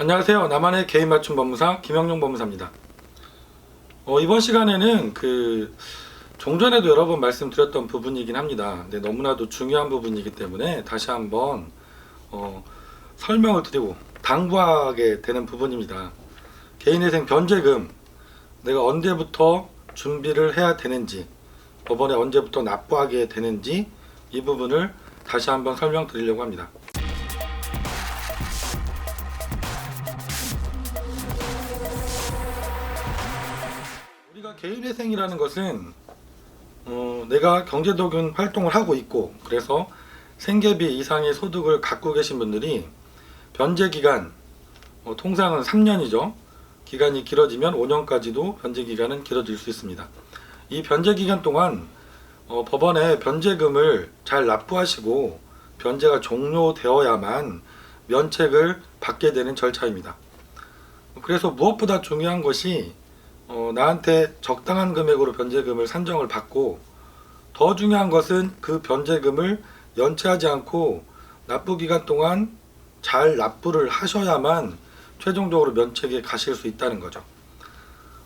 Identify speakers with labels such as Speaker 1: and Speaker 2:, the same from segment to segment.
Speaker 1: 안녕하세요. 나만의 개인 맞춤 법무사 김영용 법무사입니다. 이번 시간에는 종전에도 여러 번 말씀드렸던 부분이긴 합니다. 근데 너무나도 중요한 부분이기 때문에 다시 한번 설명을 드리고 당부하게 되는 부분입니다. 개인회생 변제금 내가 언제부터 준비를 해야 되는지, 법원에 언제부터 납부하게 되는지 이 부분을 다시 한번 설명드리려고 합니다. 우리가 개인회생이라는 것은 내가 경제적인 활동을 하고 있고, 그래서 생계비 이상의 소득을 갖고 계신 분들이 변제기간, 통상은 3년이죠. 기간이 길어지면 5년까지도 변제기간은 길어질 수 있습니다. 이 변제기간 동안 법원에 변제금을 잘 납부하시고 변제가 종료되어야만 면책을 받게 되는 절차입니다. 그래서 무엇보다 중요한 것이 나한테 적당한 금액으로 변제금을 산정을 받고, 더 중요한 것은 그 변제금을 연체하지 않고 납부 기간 동안 잘 납부를 하셔야만 최종적으로 면책에 가실 수 있다는 거죠.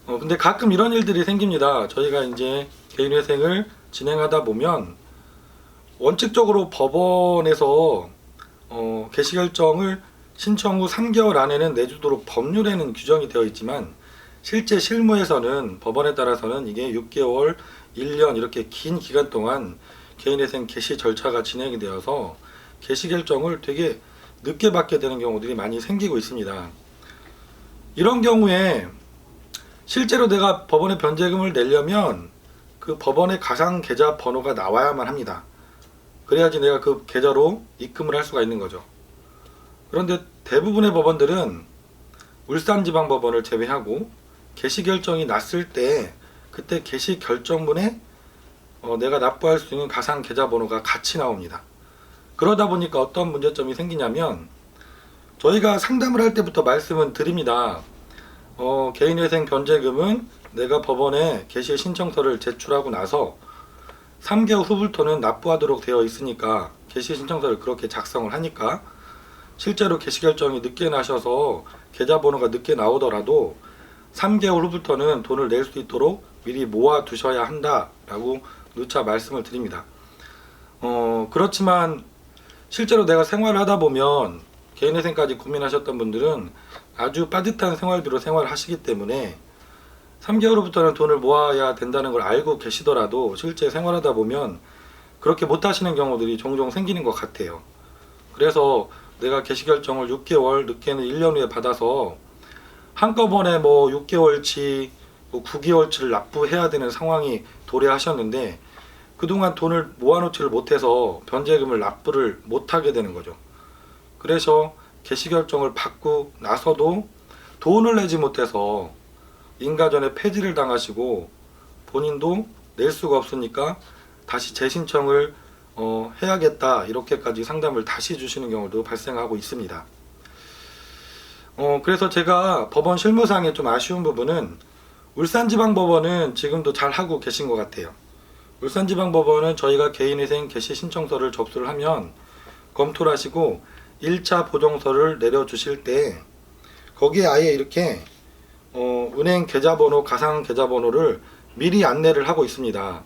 Speaker 1: 근데 가끔 이런 일들이 생깁니다. 저희가 이제 개인회생을 진행하다 보면 원칙적으로 법원에서 개시결정을 신청 후 3개월 안에는 내주도록 법률에는 규정이 되어 있지만, 실제 실무에서는 법원에 따라서는 이게 6개월, 1년 이렇게 긴 기간 동안 개인회생 개시 절차가 진행이 되어서 개시 결정을 되게 늦게 받게 되는 경우들이 많이 생기고 있습니다. 이런 경우에 실제로 내가 법원에 변제금을 내려면 그 법원의 가상 계좌 번호가 나와야만 합니다. 그래야지 내가 그 계좌로 입금을 할 수가 있는 거죠. 그런데 대부분의 법원들은 울산지방법원을 제외하고 개시 결정이 났을 때 그때 개시 결정문에 내가 납부할 수 있는 가상 계좌 번호가 같이 나옵니다. 그러다 보니까 어떤 문제점이 생기냐면, 저희가 상담을 할 때부터 말씀은 드립니다. 개인회생 변제금은 내가 법원에 개시 신청서를 제출하고 나서 3개월 후부터는 납부하도록 되어 있으니까, 개시 신청서를 그렇게 작성을 하니까 실제로 개시 결정이 늦게 나셔서 계좌 번호가 늦게 나오더라도 3개월 후부터는 돈을 낼 수 있도록 미리 모아 두셔야 한다라고 누차 말씀을 드립니다. 그렇지만 실제로 내가 생활을 하다 보면, 개인회생까지 고민하셨던 분들은 아주 빠듯한 생활비로 생활하시기 때문에 3개월 후부터는 돈을 모아야 된다는 걸 알고 계시더라도 실제 생활하다 보면 그렇게 못 하시는 경우들이 종종 생기는 것 같아요. 그래서 내가 개시 결정을 6개월, 늦게는 1년 후에 받아서 한꺼번에 6개월치, 9개월치를 납부해야 되는 상황이 도래하셨는데, 그동안 돈을 모아놓지를 못해서 변제금을 납부를 못하게 되는 거죠. 그래서 개시 결정을 받고 나서도 돈을 내지 못해서 인가전에 폐지를 당하시고 본인도 낼 수가 없으니까 다시 재신청을 해야겠다, 이렇게까지 상담을 다시 주시는 경우도 발생하고 있습니다. 그래서 제가 법원 실무상에 좀 아쉬운 부분은, 울산지방법원은 지금도 잘 하고 계신 것 같아요. 울산지방법원은 저희가 개인회생 개시 신청서를 접수를 하면 검토를 하시고 1차 보정서를 내려주실 때 거기에 아예 이렇게 은행 계좌번호, 가상 계좌번호를 미리 안내를 하고 있습니다.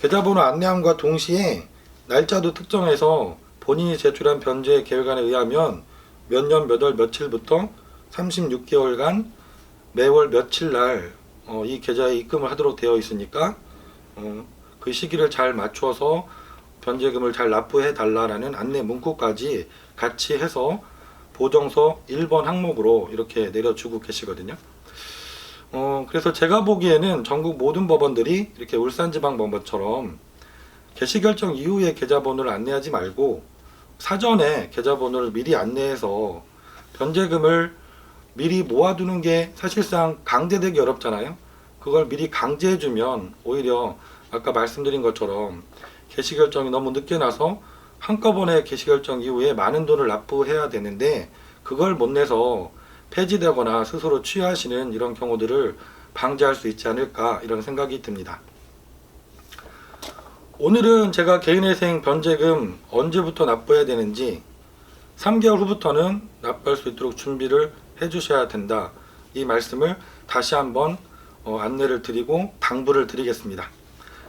Speaker 1: 계좌번호 안내함과 동시에 날짜도 특정해서 본인이 제출한 변제 계획안에 의하면 몇 년 몇 월 며칠부터 36개월간 매월 며칠 날 이 계좌에 입금을 하도록 되어 있으니까 그 시기를 잘 맞춰서 변제금을 잘 납부해 달라라는 안내 문구까지 같이 해서 보정서 1번 항목으로 이렇게 내려주고 계시거든요. 그래서 제가 보기에는 전국 모든 법원들이 이렇게 울산지방법원처럼 개시결정 이후에 계좌번호를 안내하지 말고 사전에 계좌번호를 미리 안내해서 변제금을 미리 모아두는 게 사실상 강제되기 어렵잖아요. 그걸 미리 강제해주면 오히려 아까 말씀드린 것처럼 개시결정이 너무 늦게 나서 한꺼번에 개시결정 이후에 많은 돈을 납부해야 되는데 그걸 못 내서 폐지되거나 스스로 취하하시는 이런 경우들을 방지할 수 있지 않을까, 이런 생각이 듭니다. 오늘은 제가 개인회생 변제금 언제부터 납부해야 되는지, 3개월 후부터는 납부할 수 있도록 준비를 해주셔야 된다. 이 말씀을 다시 한번 안내를 드리고 당부를 드리겠습니다.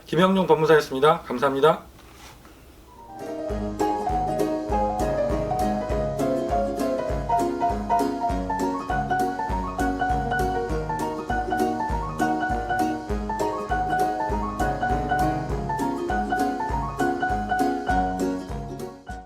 Speaker 1: 김영룡 법무사였습니다. 감사합니다.